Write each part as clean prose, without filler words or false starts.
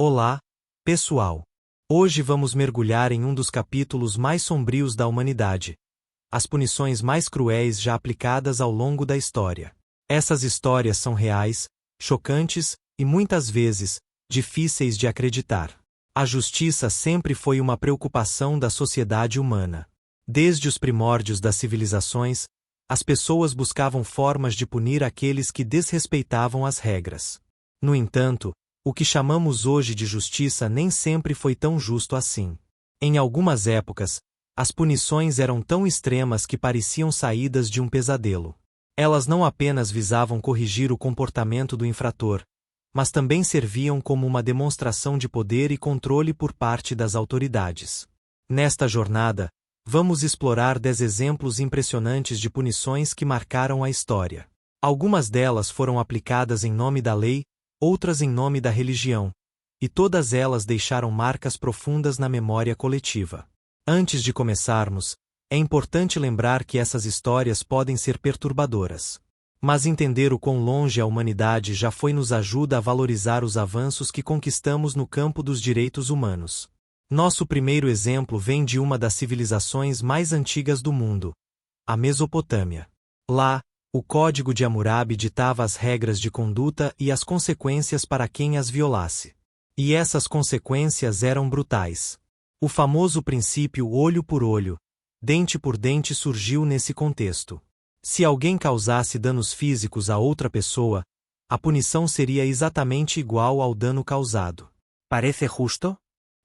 Olá, pessoal! Hoje vamos mergulhar em um dos capítulos mais sombrios da humanidade: as punições mais cruéis já aplicadas ao longo da história. Essas histórias são reais, chocantes e, muitas vezes, difíceis de acreditar. A justiça sempre foi uma preocupação da sociedade humana. Desde os primórdios das civilizações, as pessoas buscavam formas de punir aqueles que desrespeitavam as regras. No entanto, o que chamamos hoje de justiça nem sempre foi tão justo assim. Em algumas épocas, as punições eram tão extremas que pareciam saídas de um pesadelo. Elas não apenas visavam corrigir o comportamento do infrator, mas também serviam como uma demonstração de poder e controle por parte das autoridades. Nesta jornada, vamos explorar 10 exemplos impressionantes de punições que marcaram a história. Algumas delas foram aplicadas em nome da lei, outras em nome da religião, e todas elas deixaram marcas profundas na memória coletiva. Antes de começarmos, é importante lembrar que essas histórias podem ser perturbadoras. Mas entender o quão longe a humanidade já foi nos ajuda a valorizar os avanços que conquistamos no campo dos direitos humanos. Nosso primeiro exemplo vem de uma das civilizações mais antigas do mundo, a Mesopotâmia. Lá, o Código de Hammurabi ditava as regras de conduta e as consequências para quem as violasse. E essas consequências eram brutais. O famoso princípio olho por olho, dente por dente surgiu nesse contexto. Se alguém causasse danos físicos a outra pessoa, a punição seria exatamente igual ao dano causado. Parece justo?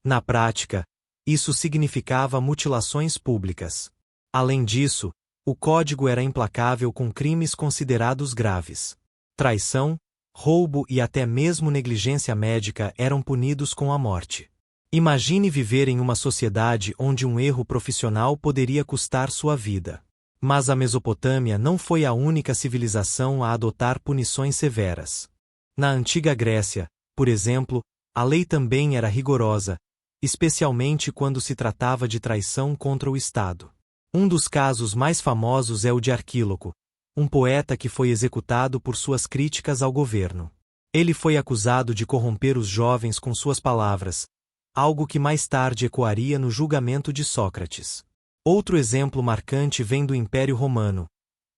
Na prática, isso significava mutilações públicas. Além disso, o código era implacável com crimes considerados graves. Traição, roubo e até mesmo negligência médica eram punidos com a morte. Imagine viver em uma sociedade onde um erro profissional poderia custar sua vida. Mas a Mesopotâmia não foi a única civilização a adotar punições severas. Na antiga Grécia, por exemplo, a lei também era rigorosa, especialmente quando se tratava de traição contra o Estado. Um dos casos mais famosos é o de Arquíloco, um poeta que foi executado por suas críticas ao governo. Ele foi acusado de corromper os jovens com suas palavras, algo que mais tarde ecoaria no julgamento de Sócrates. Outro exemplo marcante vem do Império Romano,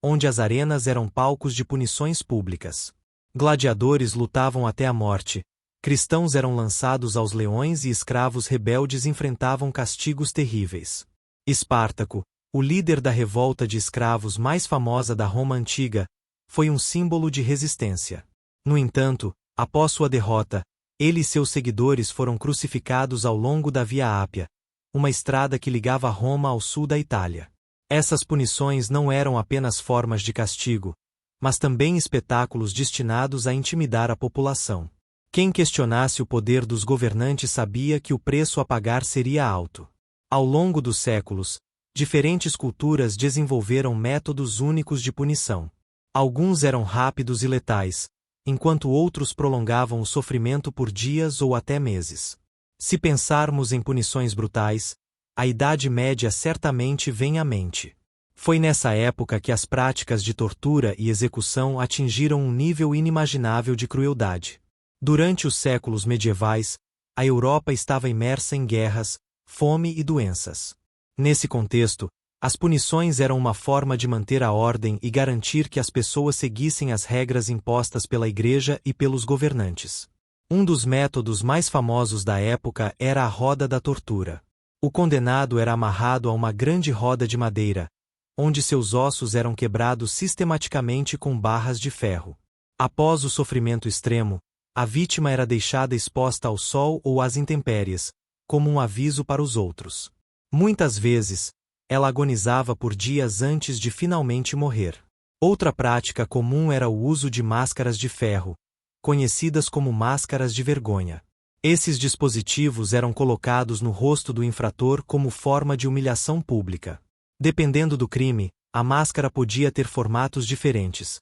onde as arenas eram palcos de punições públicas. Gladiadores lutavam até a morte, cristãos eram lançados aos leões e escravos rebeldes enfrentavam castigos terríveis. Espartaco, o líder da revolta de escravos mais famosa da Roma antiga, foi um símbolo de resistência. No entanto, após sua derrota, ele e seus seguidores foram crucificados ao longo da Via Ápia, uma estrada que ligava Roma ao sul da Itália. Essas punições não eram apenas formas de castigo, mas também espetáculos destinados a intimidar a população. Quem questionasse o poder dos governantes sabia que o preço a pagar seria alto. Ao longo dos séculos, diferentes culturas desenvolveram métodos únicos de punição. Alguns eram rápidos e letais, enquanto outros prolongavam o sofrimento por dias ou até meses. Se pensarmos em punições brutais, a Idade Média certamente vem à mente. Foi nessa época que as práticas de tortura e execução atingiram um nível inimaginável de crueldade. Durante os séculos medievais, a Europa estava imersa em guerras, fome e doenças. Nesse contexto, as punições eram uma forma de manter a ordem e garantir que as pessoas seguissem as regras impostas pela Igreja e pelos governantes. Um dos métodos mais famosos da época era a roda da tortura. O condenado era amarrado a uma grande roda de madeira, onde seus ossos eram quebrados sistematicamente com barras de ferro. Após o sofrimento extremo, a vítima era deixada exposta ao sol ou às intempéries, como um aviso para os outros. Muitas vezes, ela agonizava por dias antes de finalmente morrer. Outra prática comum era o uso de máscaras de ferro, conhecidas como máscaras de vergonha. Esses dispositivos eram colocados no rosto do infrator como forma de humilhação pública. Dependendo do crime, a máscara podia ter formatos diferentes.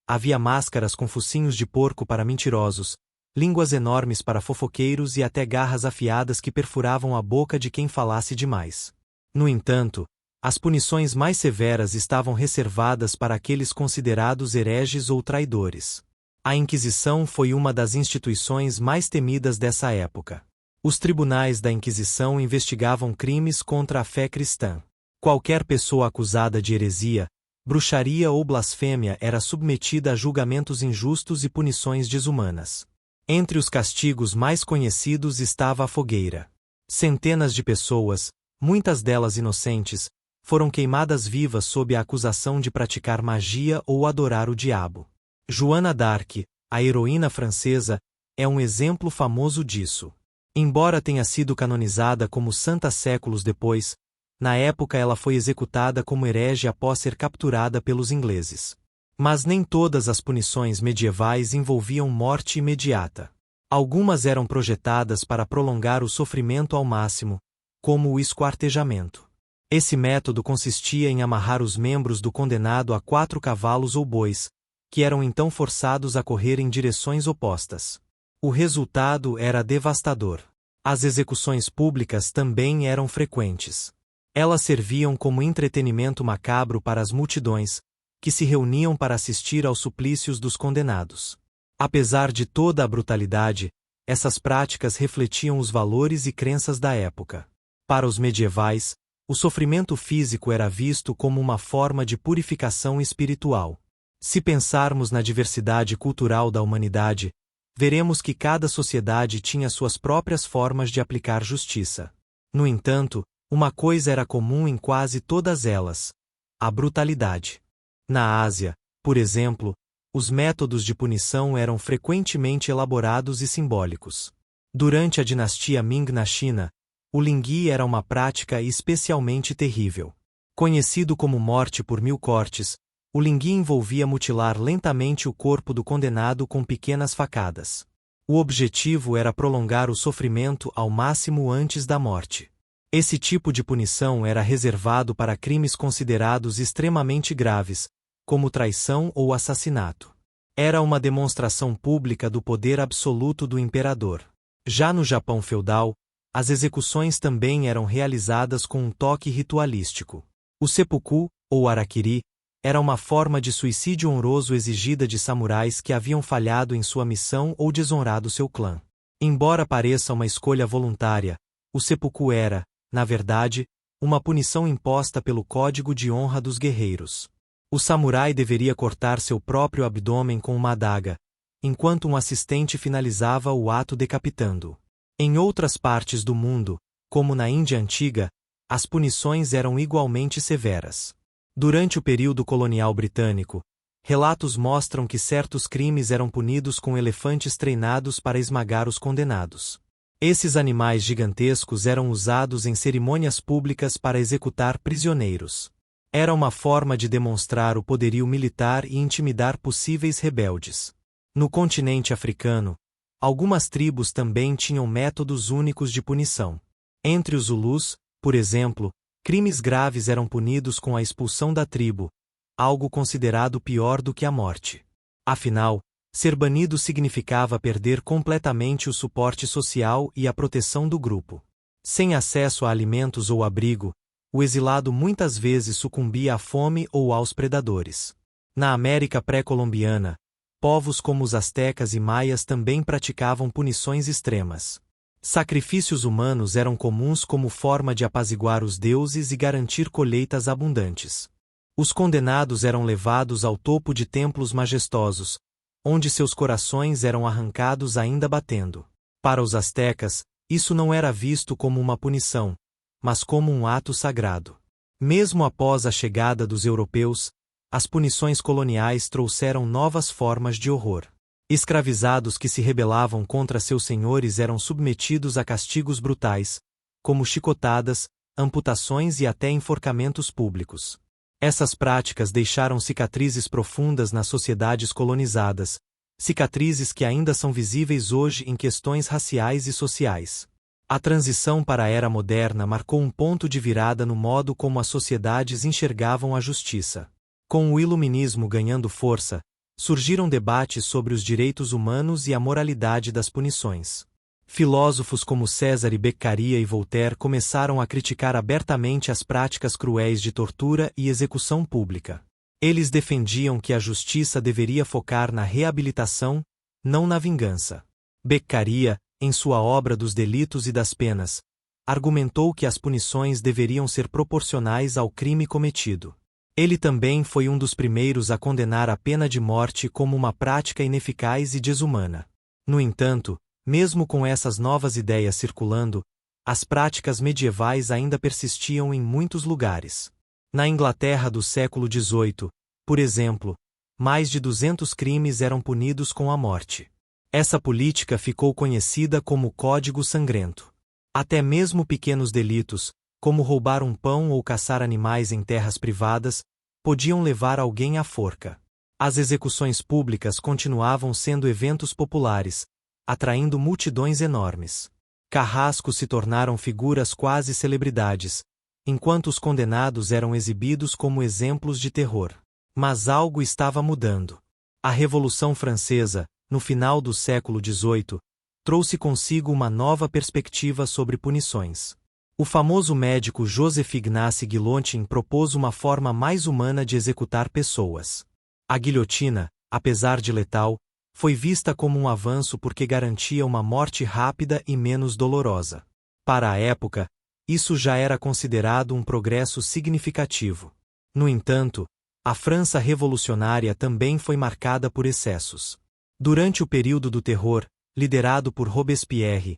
Havia máscaras com focinhos de porco para mentirosos, línguas enormes para fofoqueiros e até garras afiadas que perfuravam a boca de quem falasse demais. No entanto, as punições mais severas estavam reservadas para aqueles considerados hereges ou traidores. A Inquisição foi uma das instituições mais temidas dessa época. Os tribunais da Inquisição investigavam crimes contra a fé cristã. Qualquer pessoa acusada de heresia, bruxaria ou blasfêmia era submetida a julgamentos injustos e punições desumanas. Entre os castigos mais conhecidos estava a fogueira. Centenas de pessoas, muitas delas inocentes, foram queimadas vivas sob a acusação de praticar magia ou adorar o diabo. Joana d'Arc, a heroína francesa, é um exemplo famoso disso. Embora tenha sido canonizada como santa séculos depois, na época ela foi executada como herege após ser capturada pelos ingleses. Mas nem todas as punições medievais envolviam morte imediata. Algumas eram projetadas para prolongar o sofrimento ao máximo, como o esquartejamento. Esse método consistia em amarrar os membros do condenado a 4 cavalos ou bois, que eram então forçados a correr em direções opostas. O resultado era devastador. As execuções públicas também eram frequentes. Elas serviam como entretenimento macabro para as multidões, que se reuniam para assistir aos suplícios dos condenados. Apesar de toda a brutalidade, essas práticas refletiam os valores e crenças da época. Para os medievais, o sofrimento físico era visto como uma forma de purificação espiritual. Se pensarmos na diversidade cultural da humanidade, veremos que cada sociedade tinha suas próprias formas de aplicar justiça. No entanto, uma coisa era comum em quase todas elas: a brutalidade. Na Ásia, por exemplo, os métodos de punição eram frequentemente elaborados e simbólicos. Durante a dinastia Ming na China, o lingui era uma prática especialmente terrível. Conhecido como morte por 1000 cortes, o lingui envolvia mutilar lentamente o corpo do condenado com pequenas facadas. O objetivo era prolongar o sofrimento ao máximo antes da morte. Esse tipo de punição era reservado para crimes considerados extremamente graves, como traição ou assassinato. Era uma demonstração pública do poder absoluto do imperador. Já no Japão feudal, as execuções também eram realizadas com um toque ritualístico. O seppuku, ou harakiri, era uma forma de suicídio honroso exigida de samurais que haviam falhado em sua missão ou desonrado seu clã. Embora pareça uma escolha voluntária, o seppuku era, na verdade, uma punição imposta pelo Código de Honra dos Guerreiros. O samurai deveria cortar seu próprio abdômen com uma adaga, enquanto um assistente finalizava o ato decapitando-o. Em outras partes do mundo, como na Índia antiga, as punições eram igualmente severas. Durante o período colonial britânico, relatos mostram que certos crimes eram punidos com elefantes treinados para esmagar os condenados. Esses animais gigantescos eram usados em cerimônias públicas para executar prisioneiros. Era uma forma de demonstrar o poderio militar e intimidar possíveis rebeldes. No continente africano, algumas tribos também tinham métodos únicos de punição. Entre os Zulus, por exemplo, crimes graves eram punidos com a expulsão da tribo, algo considerado pior do que a morte. Afinal, ser banido significava perder completamente o suporte social e a proteção do grupo. Sem acesso a alimentos ou abrigo, o exilado muitas vezes sucumbia à fome ou aos predadores. Na América pré-colombiana, povos como os astecas e maias também praticavam punições extremas. Sacrifícios humanos eram comuns como forma de apaziguar os deuses e garantir colheitas abundantes. Os condenados eram levados ao topo de templos majestosos, onde seus corações eram arrancados ainda batendo. Para os astecas, isso não era visto como uma punição, mas como um ato sagrado. Mesmo após a chegada dos europeus, as punições coloniais trouxeram novas formas de horror. Escravizados que se rebelavam contra seus senhores eram submetidos a castigos brutais, como chicotadas, amputações e até enforcamentos públicos. Essas práticas deixaram cicatrizes profundas nas sociedades colonizadas, cicatrizes que ainda são visíveis hoje em questões raciais e sociais. A transição para a era moderna marcou um ponto de virada no modo como as sociedades enxergavam a justiça. Com o iluminismo ganhando força, surgiram debates sobre os direitos humanos e a moralidade das punições. Filósofos como César e Beccaria e Voltaire começaram a criticar abertamente as práticas cruéis de tortura e execução pública. Eles defendiam que a justiça deveria focar na reabilitação, não na vingança. Beccaria, em sua obra dos Delitos e das Penas, argumentou que as punições deveriam ser proporcionais ao crime cometido. Ele também foi um dos primeiros a condenar a pena de morte como uma prática ineficaz e desumana. No entanto, mesmo com essas novas ideias circulando, as práticas medievais ainda persistiam em muitos lugares. Na Inglaterra do século XVIII, por exemplo, mais de 200 crimes eram punidos com a morte. Essa política ficou conhecida como Código Sangrento. Até mesmo pequenos delitos, como roubar um pão ou caçar animais em terras privadas, podiam levar alguém à forca. As execuções públicas continuavam sendo eventos populares, atraindo multidões enormes. Carrascos se tornaram figuras quase celebridades, enquanto os condenados eram exibidos como exemplos de terror. Mas algo estava mudando. A Revolução Francesa, no final do século XVIII, trouxe consigo uma nova perspectiva sobre punições. O famoso médico Joseph Ignace Guillotin propôs uma forma mais humana de executar pessoas. A guilhotina, apesar de letal, foi vista como um avanço porque garantia uma morte rápida e menos dolorosa. Para a época, isso já era considerado um progresso significativo. No entanto, a França revolucionária também foi marcada por excessos. Durante o período do terror, liderado por Robespierre,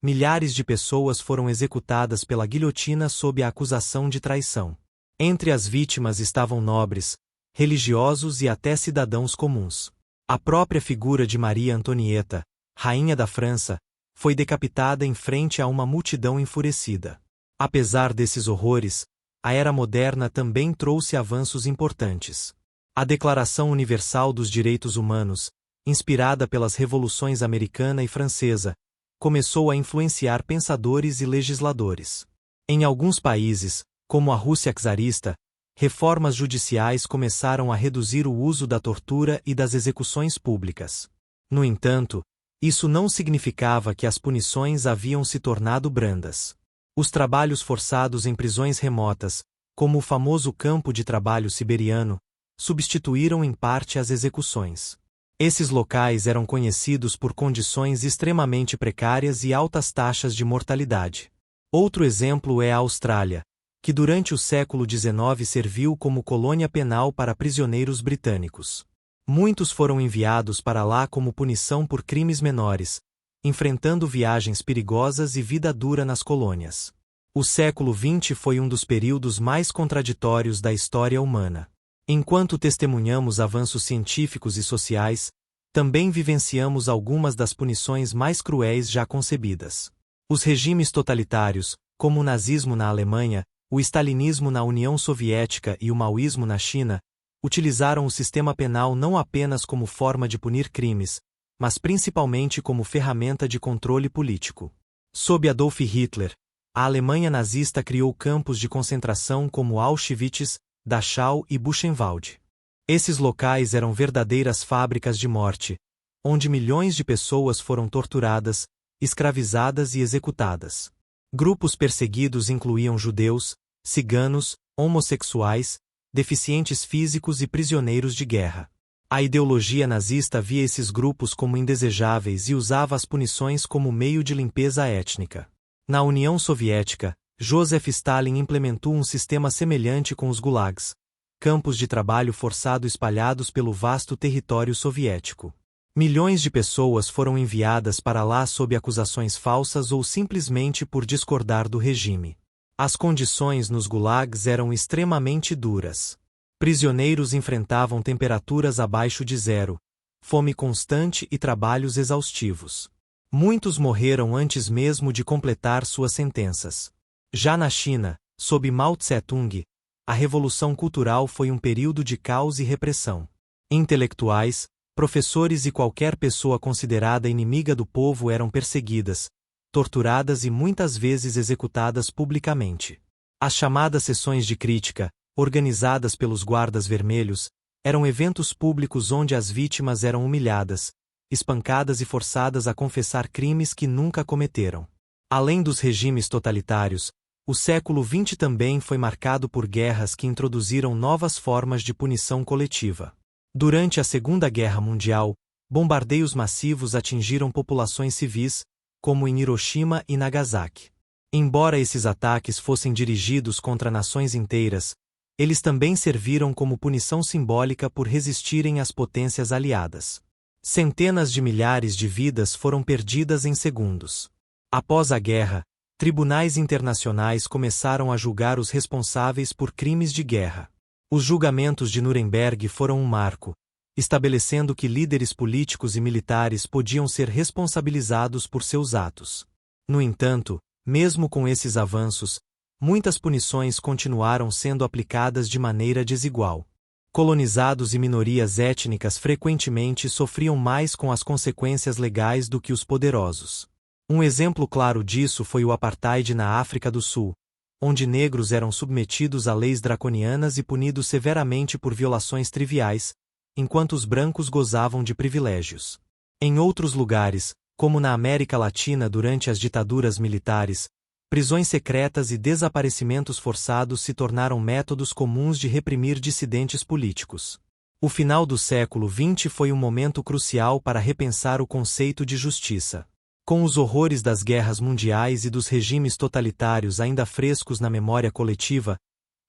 milhares de pessoas foram executadas pela guilhotina sob a acusação de traição. Entre as vítimas estavam nobres, religiosos e até cidadãos comuns. A própria figura de Maria Antonieta, rainha da França, foi decapitada em frente a uma multidão enfurecida. Apesar desses horrores, a era moderna também trouxe avanços importantes. A Declaração Universal dos Direitos Humanos, inspirada pelas revoluções americana e francesa, começou a influenciar pensadores e legisladores. Em alguns países, como a Rússia czarista, reformas judiciais começaram a reduzir o uso da tortura e das execuções públicas. No entanto, isso não significava que as punições haviam se tornado brandas. Os trabalhos forçados em prisões remotas, como o famoso campo de trabalho siberiano, substituíram em parte as execuções. Esses locais eram conhecidos por condições extremamente precárias e altas taxas de mortalidade. Outro exemplo é a Austrália, que durante o século XIX serviu como colônia penal para prisioneiros britânicos. Muitos foram enviados para lá como punição por crimes menores, enfrentando viagens perigosas e vida dura nas colônias. O século XX foi um dos períodos mais contraditórios da história humana. Enquanto testemunhamos avanços científicos e sociais, também vivenciamos algumas das punições mais cruéis já concebidas. Os regimes totalitários, como o nazismo na Alemanha, o stalinismo na União Soviética e o maoísmo na China, utilizaram o sistema penal não apenas como forma de punir crimes, mas principalmente como ferramenta de controle político. Sob Adolf Hitler, a Alemanha nazista criou campos de concentração como Auschwitz, Dachau e Buchenwald. Esses locais eram verdadeiras fábricas de morte, onde milhões de pessoas foram torturadas, escravizadas e executadas. Grupos perseguidos incluíam judeus, ciganos, homossexuais, deficientes físicos e prisioneiros de guerra. A ideologia nazista via esses grupos como indesejáveis e usava as punições como meio de limpeza étnica. Na União Soviética, Joseph Stalin implementou um sistema semelhante com os gulags, campos de trabalho forçado espalhados pelo vasto território soviético. Milhões de pessoas foram enviadas para lá sob acusações falsas ou simplesmente por discordar do regime. As condições nos gulags eram extremamente duras. Prisioneiros enfrentavam temperaturas abaixo de zero, fome constante e trabalhos exaustivos. Muitos morreram antes mesmo de completar suas sentenças. Já na China, sob Mao Tse-tung, a Revolução Cultural foi um período de caos e repressão. Intelectuais, professores e qualquer pessoa considerada inimiga do povo eram perseguidas, torturadas e muitas vezes executadas publicamente. As chamadas sessões de crítica, organizadas pelos guardas vermelhos, eram eventos públicos onde as vítimas eram humilhadas, espancadas e forçadas a confessar crimes que nunca cometeram. Além dos regimes totalitários, O século XX também foi marcado por guerras que introduziram novas formas de punição coletiva. Durante a Segunda Guerra Mundial, bombardeios massivos atingiram populações civis, como em Hiroshima e Nagasaki. Embora esses ataques fossem dirigidos contra nações inteiras, eles também serviram como punição simbólica por resistirem às potências aliadas. Centenas de milhares de vidas foram perdidas em segundos. Após a guerra, tribunais internacionais começaram a julgar os responsáveis por crimes de guerra. Os julgamentos de Nuremberg foram um marco, estabelecendo que líderes políticos e militares podiam ser responsabilizados por seus atos. No entanto, mesmo com esses avanços, muitas punições continuaram sendo aplicadas de maneira desigual. Colonizados e minorias étnicas frequentemente sofriam mais com as consequências legais do que os poderosos. Um exemplo claro disso foi o apartheid na África do Sul, onde negros eram submetidos a leis draconianas e punidos severamente por violações triviais, enquanto os brancos gozavam de privilégios. Em outros lugares, como na América Latina durante as ditaduras militares, prisões secretas e desaparecimentos forçados se tornaram métodos comuns de reprimir dissidentes políticos. O final do século XX foi um momento crucial para repensar o conceito de justiça. Com os horrores das guerras mundiais e dos regimes totalitários ainda frescos na memória coletiva,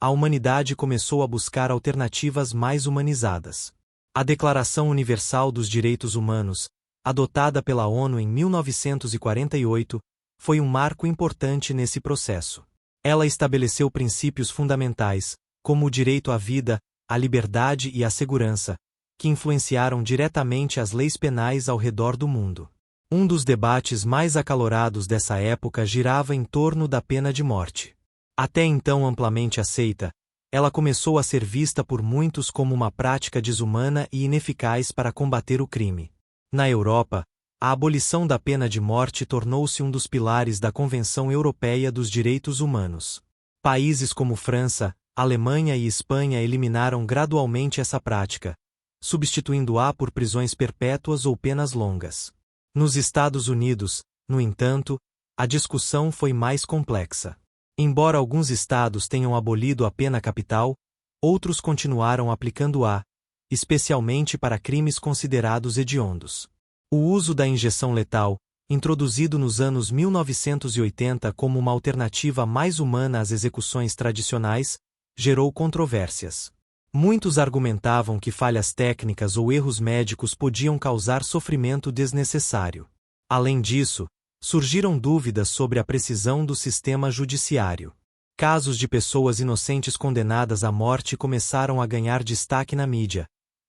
a humanidade começou a buscar alternativas mais humanizadas. A Declaração Universal dos Direitos Humanos, adotada pela ONU em 1948, foi um marco importante nesse processo. Ela estabeleceu princípios fundamentais, como o direito à vida, à liberdade e à segurança, que influenciaram diretamente as leis penais ao redor do mundo. Um dos debates mais acalorados dessa época girava em torno da pena de morte. Até então amplamente aceita, ela começou a ser vista por muitos como uma prática desumana e ineficaz para combater o crime. Na Europa, a abolição da pena de morte tornou-se um dos pilares da Convenção Europeia dos Direitos Humanos. Países como França, Alemanha e Espanha eliminaram gradualmente essa prática, substituindo-a por prisões perpétuas ou penas longas. Nos Estados Unidos, no entanto, a discussão foi mais complexa. Embora alguns estados tenham abolido a pena capital, outros continuaram aplicando-a, especialmente para crimes considerados hediondos. O uso da injeção letal, introduzido nos anos 1980 como uma alternativa mais humana às execuções tradicionais, gerou controvérsias. Muitos argumentavam que falhas técnicas ou erros médicos podiam causar sofrimento desnecessário. Além disso, surgiram dúvidas sobre a precisão do sistema judiciário. Casos de pessoas inocentes condenadas à morte começaram a ganhar destaque na mídia,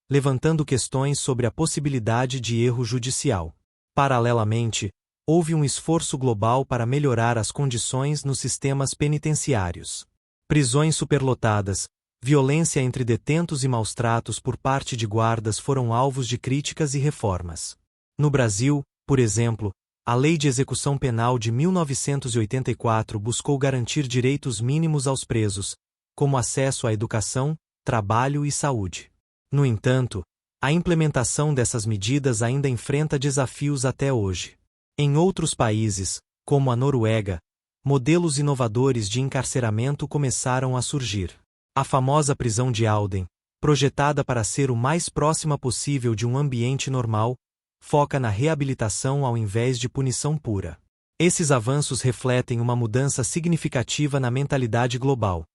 levantando questões sobre a possibilidade de erro judicial. Paralelamente, houve um esforço global para melhorar as condições nos sistemas penitenciários. Prisões superlotadas, violência entre detentos e maus-tratos por parte de guardas foram alvos de críticas e reformas. No Brasil, por exemplo, a Lei de Execução Penal de 1984 buscou garantir direitos mínimos aos presos, como acesso à educação, trabalho e saúde. No entanto, a implementação dessas medidas ainda enfrenta desafios até hoje. Em outros países, como a Noruega, modelos inovadores de encarceramento começaram a surgir. A famosa prisão de Alden, projetada para ser o mais próxima possível de um ambiente normal, foca na reabilitação ao invés de punição pura. Esses avanços refletem uma mudança significativa na mentalidade global.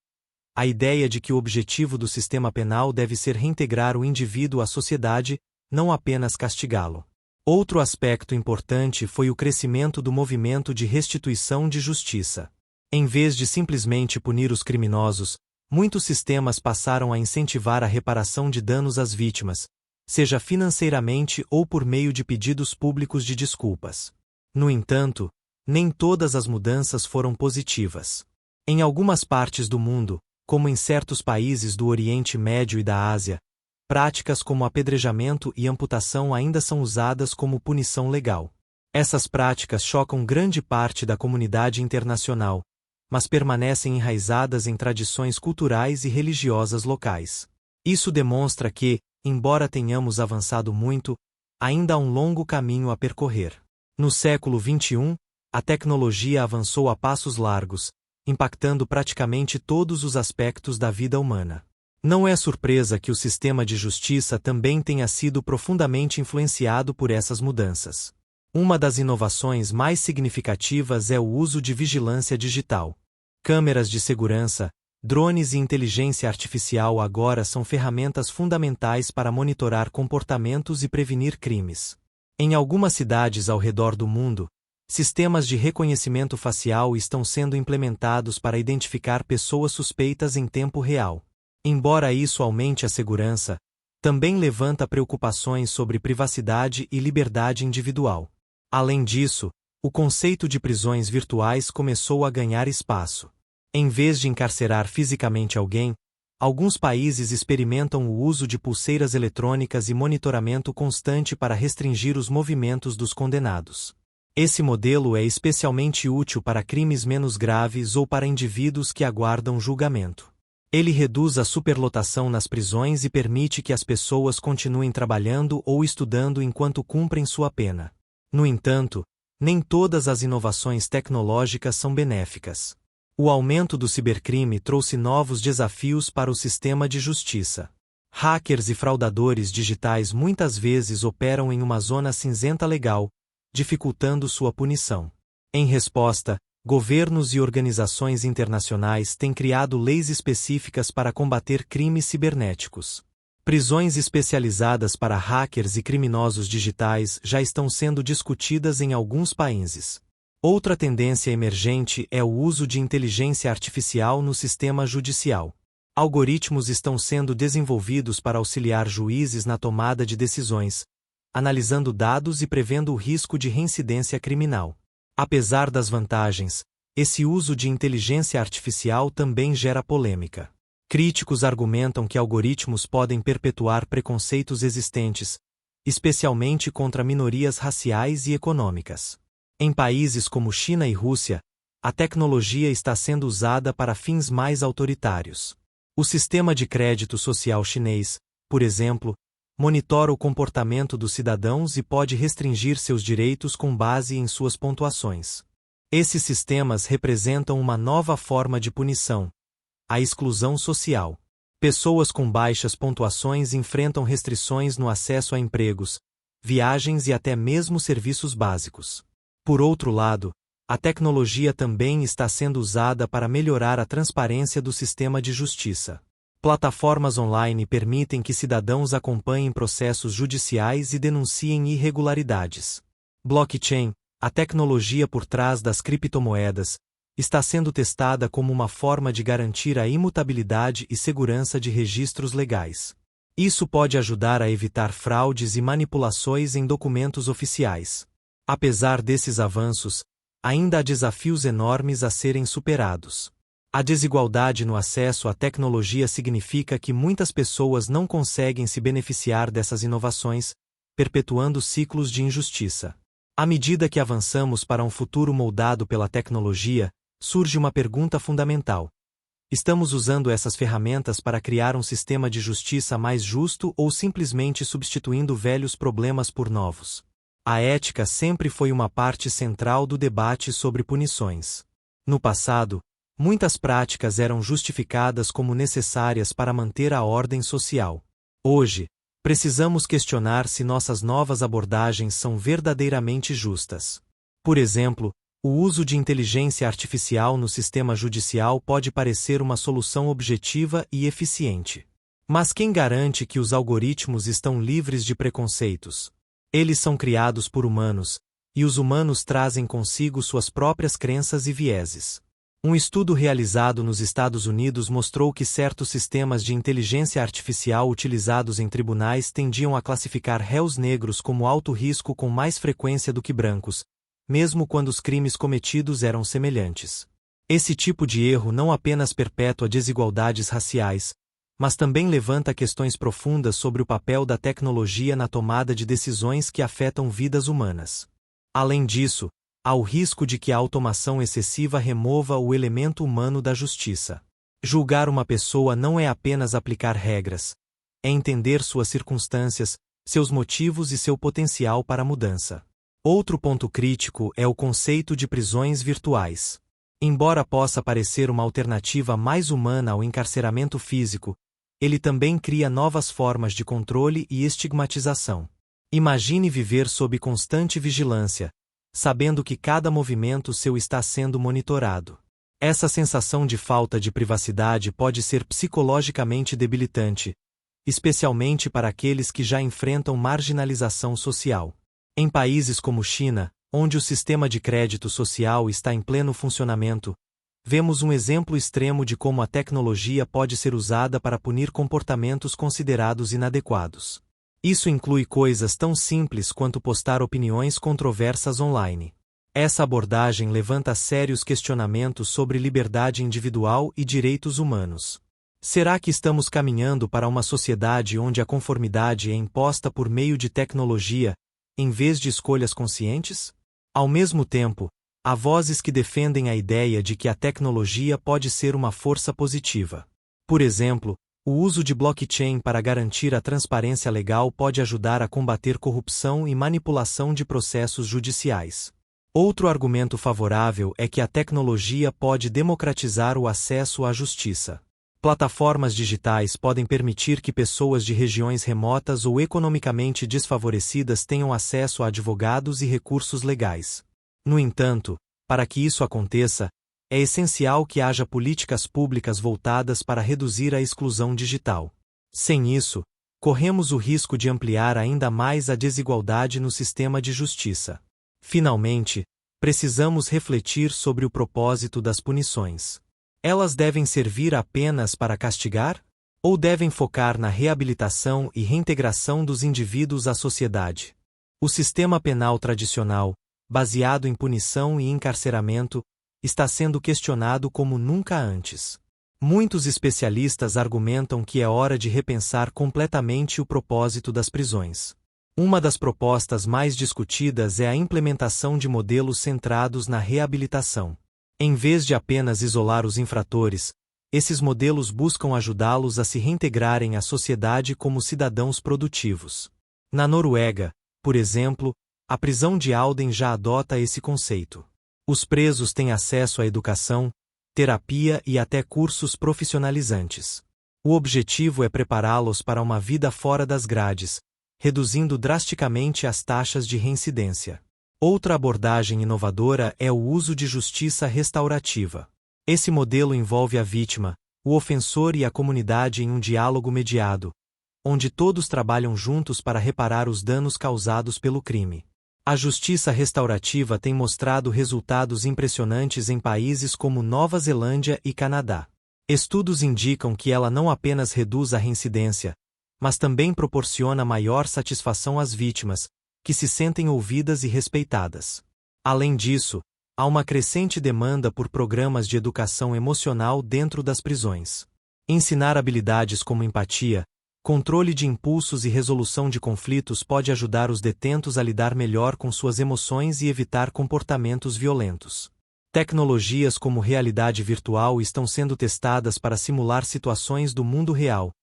A ideia de que o objetivo do sistema penal deve ser reintegrar o indivíduo à sociedade, não apenas castigá-lo. Outro aspecto importante foi o crescimento do movimento de restituição de justiça. Em vez de simplesmente punir os criminosos, muitos sistemas passaram a incentivar a reparação de danos às vítimas, seja financeiramente ou por meio de pedidos públicos de desculpas. No entanto, nem todas as mudanças foram positivas. Em algumas partes do mundo, como em certos países do Oriente Médio e da Ásia, práticas como apedrejamento e amputação ainda são usadas como punição legal. Essas práticas chocam grande parte da comunidade internacional, mas permanecem enraizadas em tradições culturais e religiosas locais. Isso demonstra que, embora tenhamos avançado muito, ainda há um longo caminho a percorrer. No século XXI, a tecnologia avançou a passos largos, impactando praticamente todos os aspectos da vida humana. Não é surpresa que o sistema de justiça também tenha sido profundamente influenciado por essas mudanças. Uma das inovações mais significativas é o uso de vigilância digital. Câmeras de segurança, drones e inteligência artificial agora são ferramentas fundamentais para monitorar comportamentos e prevenir crimes. Em algumas cidades ao redor do mundo, sistemas de reconhecimento facial estão sendo implementados para identificar pessoas suspeitas em tempo real. Embora isso aumente a segurança, também levanta preocupações sobre privacidade e liberdade individual. Além disso, o conceito de prisões virtuais começou a ganhar espaço. Em vez de encarcerar fisicamente alguém, alguns países experimentam o uso de pulseiras eletrônicas e monitoramento constante para restringir os movimentos dos condenados. Esse modelo é especialmente útil para crimes menos graves ou para indivíduos que aguardam julgamento. Ele reduz a superlotação nas prisões e permite que as pessoas continuem trabalhando ou estudando enquanto cumprem sua pena. No entanto, nem todas as inovações tecnológicas são benéficas. O aumento do cibercrime trouxe novos desafios para o sistema de justiça. Hackers e fraudadores digitais muitas vezes operam em uma zona cinzenta legal, dificultando sua punição. Em resposta, governos e organizações internacionais têm criado leis específicas para combater crimes cibernéticos. Prisões especializadas para hackers e criminosos digitais já estão sendo discutidas em alguns países. Outra tendência emergente é o uso de inteligência artificial no sistema judicial. Algoritmos estão sendo desenvolvidos para auxiliar juízes na tomada de decisões, analisando dados e prevendo o risco de reincidência criminal. Apesar das vantagens, esse uso de inteligência artificial também gera polêmica. Críticos argumentam que algoritmos podem perpetuar preconceitos existentes, especialmente contra minorias raciais e econômicas. Em países como China e Rússia, a tecnologia está sendo usada para fins mais autoritários. O sistema de crédito social chinês, por exemplo, monitora o comportamento dos cidadãos e pode restringir seus direitos com base em suas pontuações. Esses sistemas representam uma nova forma de punição: a exclusão social. Pessoas com baixas pontuações enfrentam restrições no acesso a empregos, viagens e até mesmo serviços básicos. Por outro lado, a tecnologia também está sendo usada para melhorar a transparência do sistema de justiça. Plataformas online permitem que cidadãos acompanhem processos judiciais e denunciem irregularidades. Blockchain, a tecnologia por trás das criptomoedas, está sendo testada como uma forma de garantir a imutabilidade e segurança de registros legais. Isso pode ajudar a evitar fraudes e manipulações em documentos oficiais. Apesar desses avanços, ainda há desafios enormes a serem superados. A desigualdade no acesso à tecnologia significa que muitas pessoas não conseguem se beneficiar dessas inovações, perpetuando ciclos de injustiça. À medida que avançamos para um futuro moldado pela tecnologia, surge uma pergunta fundamental: estamos usando essas ferramentas para criar um sistema de justiça mais justo ou simplesmente substituindo velhos problemas por novos? A ética sempre foi uma parte central do debate sobre punições. No passado, muitas práticas eram justificadas como necessárias para manter a ordem social. Hoje, precisamos questionar se nossas novas abordagens são verdadeiramente justas. Por exemplo, o uso de inteligência artificial no sistema judicial pode parecer uma solução objetiva e eficiente. Mas quem garante que os algoritmos estão livres de preconceitos? Eles são criados por humanos, e os humanos trazem consigo suas próprias crenças e vieses. Um estudo realizado nos Estados Unidos mostrou que certos sistemas de inteligência artificial utilizados em tribunais tendiam a classificar réus negros como alto risco com mais frequência do que brancos, mesmo quando os crimes cometidos eram semelhantes. Esse tipo de erro não apenas perpetua desigualdades raciais, mas também levanta questões profundas sobre o papel da tecnologia na tomada de decisões que afetam vidas humanas. Além disso, há o risco de que a automação excessiva remova o elemento humano da justiça. Julgar uma pessoa não é apenas aplicar regras, é entender suas circunstâncias, seus motivos e seu potencial para mudança. Outro ponto crítico é o conceito de prisões virtuais. Embora possa parecer uma alternativa mais humana ao encarceramento físico, ele também cria novas formas de controle e estigmatização. Imagine viver sob constante vigilância, sabendo que cada movimento seu está sendo monitorado. Essa sensação de falta de privacidade pode ser psicologicamente debilitante, especialmente para aqueles que já enfrentam marginalização social. Em países como China, onde o sistema de crédito social está em pleno funcionamento, vemos um exemplo extremo de como a tecnologia pode ser usada para punir comportamentos considerados inadequados. Isso inclui coisas tão simples quanto postar opiniões controversas online. Essa abordagem levanta sérios questionamentos sobre liberdade individual e direitos humanos. Será que estamos caminhando para uma sociedade onde a conformidade é imposta por meio de tecnologia, em vez de escolhas conscientes? Ao mesmo tempo, há vozes que defendem a ideia de que a tecnologia pode ser uma força positiva. Por exemplo, o uso de blockchain para garantir a transparência legal pode ajudar a combater corrupção e manipulação de processos judiciais. Outro argumento favorável é que a tecnologia pode democratizar o acesso à justiça. Plataformas digitais podem permitir que pessoas de regiões remotas ou economicamente desfavorecidas tenham acesso a advogados e recursos legais. No entanto, para que isso aconteça, é essencial que haja políticas públicas voltadas para reduzir a exclusão digital. Sem isso, corremos o risco de ampliar ainda mais a desigualdade no sistema de justiça. Finalmente, precisamos refletir sobre o propósito das punições. Elas devem servir apenas para castigar? Ou devem focar na reabilitação e reintegração dos indivíduos à sociedade? O sistema penal tradicional, baseado em punição e encarceramento, está sendo questionado como nunca antes. Muitos especialistas argumentam que é hora de repensar completamente o propósito das prisões. Uma das propostas mais discutidas é a implementação de modelos centrados na reabilitação. Em vez de apenas isolar os infratores, esses modelos buscam ajudá-los a se reintegrarem à sociedade como cidadãos produtivos. Na Noruega, por exemplo, a prisão de Alden já adota esse conceito. Os presos têm acesso à educação, terapia e até cursos profissionalizantes. O objetivo é prepará-los para uma vida fora das grades, reduzindo drasticamente as taxas de reincidência. Outra abordagem inovadora é o uso de justiça restaurativa. Esse modelo envolve a vítima, o ofensor e a comunidade em um diálogo mediado, onde todos trabalham juntos para reparar os danos causados pelo crime. A justiça restaurativa tem mostrado resultados impressionantes em países como Nova Zelândia e Canadá. Estudos indicam que ela não apenas reduz a reincidência, mas também proporciona maior satisfação às vítimas, que se sentem ouvidas e respeitadas. Além disso, há uma crescente demanda por programas de educação emocional dentro das prisões. Ensinar habilidades como empatia, controle de impulsos e resolução de conflitos pode ajudar os detentos a lidar melhor com suas emoções e evitar comportamentos violentos. Tecnologias como realidade virtual estão sendo testadas para simular situações do mundo real,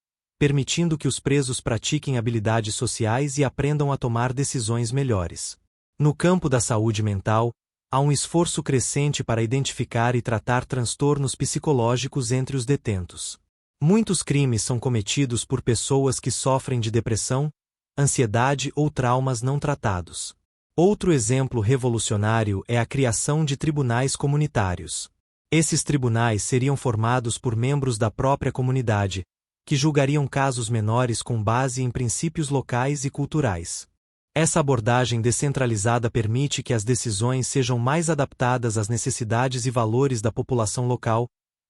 permitindo que os presos pratiquem habilidades sociais e aprendam a tomar decisões melhores. No campo da saúde mental, há um esforço crescente para identificar e tratar transtornos psicológicos entre os detentos. Muitos crimes são cometidos por pessoas que sofrem de depressão, ansiedade ou traumas não tratados. Outro exemplo revolucionário é a criação de tribunais comunitários. Esses tribunais seriam formados por membros da própria comunidade, que julgariam casos menores com base em princípios locais e culturais. Essa abordagem descentralizada permite que as decisões sejam mais adaptadas às necessidades e valores da população local,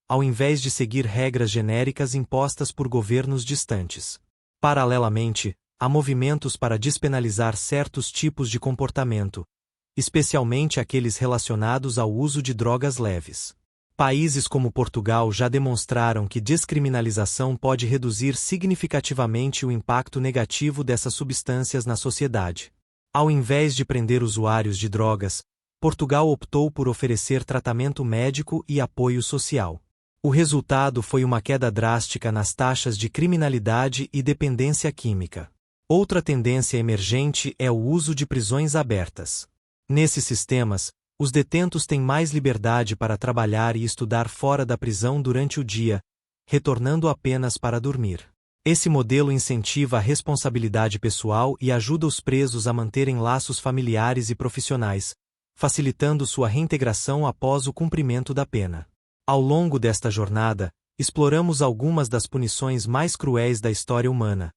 ao invés de seguir regras genéricas impostas por governos distantes. Paralelamente, há movimentos para despenalizar certos tipos de comportamento, especialmente aqueles relacionados ao uso de drogas leves. Países como Portugal já demonstraram que descriminalização pode reduzir significativamente o impacto negativo dessas substâncias na sociedade. Ao invés de prender usuários de drogas, Portugal optou por oferecer tratamento médico e apoio social. O resultado foi uma queda drástica nas taxas de criminalidade e dependência química. Outra tendência emergente é o uso de prisões abertas. Nesses sistemas, Os detentos têm mais liberdade para trabalhar e estudar fora da prisão durante o dia, retornando apenas para dormir. Esse modelo incentiva a responsabilidade pessoal e ajuda os presos a manterem laços familiares e profissionais, facilitando sua reintegração após o cumprimento da pena. Ao longo desta jornada, exploramos algumas das punições mais cruéis da história humana,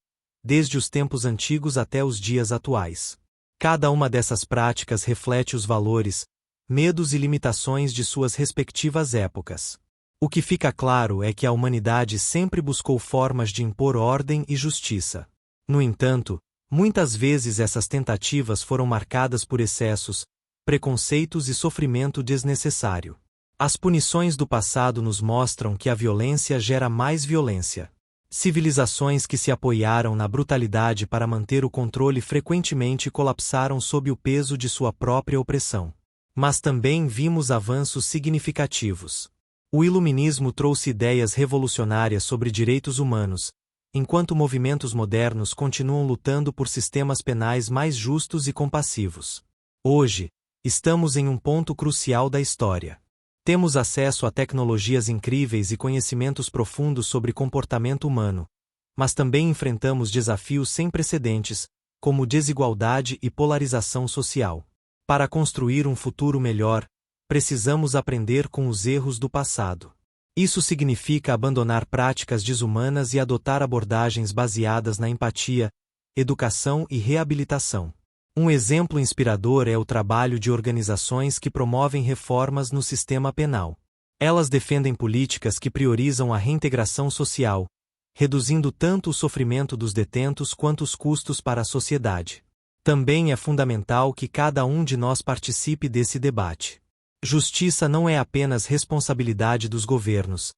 desde os tempos antigos até os dias atuais. Cada uma dessas práticas reflete os valores, medos e limitações de suas respectivas épocas. O que fica claro é que a humanidade sempre buscou formas de impor ordem e justiça. No entanto, muitas vezes essas tentativas foram marcadas por excessos, preconceitos e sofrimento desnecessário. As punições do passado nos mostram que a violência gera mais violência. Civilizações que se apoiaram na brutalidade para manter o controle frequentemente colapsaram sob o peso de sua própria opressão. Mas também vimos avanços significativos. O Iluminismo trouxe ideias revolucionárias sobre direitos humanos, enquanto movimentos modernos continuam lutando por sistemas penais mais justos e compassivos. Hoje, estamos em um ponto crucial da história. Temos acesso a tecnologias incríveis e conhecimentos profundos sobre comportamento humano, mas também enfrentamos desafios sem precedentes, como desigualdade e polarização social. Para construir um futuro melhor, precisamos aprender com os erros do passado. Isso significa abandonar práticas desumanas e adotar abordagens baseadas na empatia, educação e reabilitação. Um exemplo inspirador é o trabalho de organizações que promovem reformas no sistema penal. Elas defendem políticas que priorizam a reintegração social, reduzindo tanto o sofrimento dos detentos quanto os custos para a sociedade. Também é fundamental que cada um de nós participe desse debate. Justiça não é apenas responsabilidade dos governos.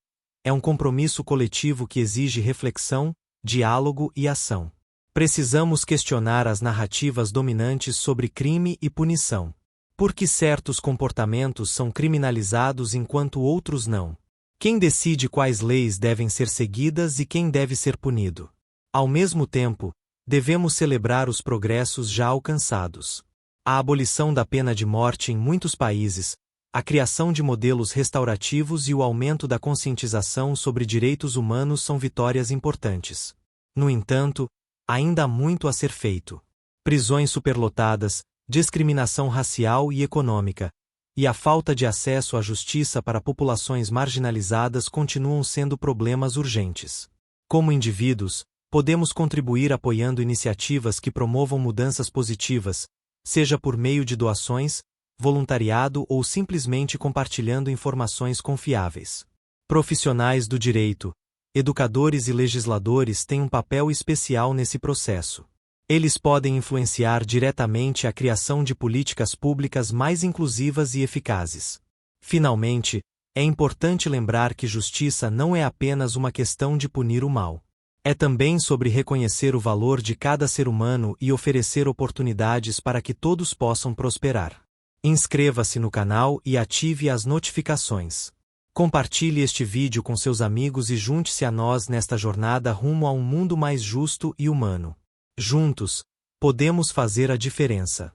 É um compromisso coletivo que exige reflexão, diálogo e ação. Precisamos questionar as narrativas dominantes sobre crime e punição. Por que certos comportamentos são criminalizados enquanto outros não? Quem decide quais leis devem ser seguidas e quem deve ser punido? Ao mesmo tempo, devemos celebrar os progressos já alcançados. A abolição da pena de morte em muitos países, a criação de modelos restaurativos e o aumento da conscientização sobre direitos humanos são vitórias importantes. No entanto, ainda há muito a ser feito. Prisões superlotadas, discriminação racial e econômica, e a falta de acesso à justiça para populações marginalizadas continuam sendo problemas urgentes. Como indivíduos, podemos contribuir apoiando iniciativas que promovam mudanças positivas, seja por meio de doações, voluntariado ou simplesmente compartilhando informações confiáveis. Profissionais do direito, educadores e legisladores têm um papel especial nesse processo. Eles podem influenciar diretamente a criação de políticas públicas mais inclusivas e eficazes. Finalmente, é importante lembrar que justiça não é apenas uma questão de punir o mal. É também sobre reconhecer o valor de cada ser humano e oferecer oportunidades para que todos possam prosperar. Inscreva-se no canal e ative as notificações. Compartilhe este vídeo com seus amigos e junte-se a nós nesta jornada rumo a um mundo mais justo e humano. Juntos, podemos fazer a diferença.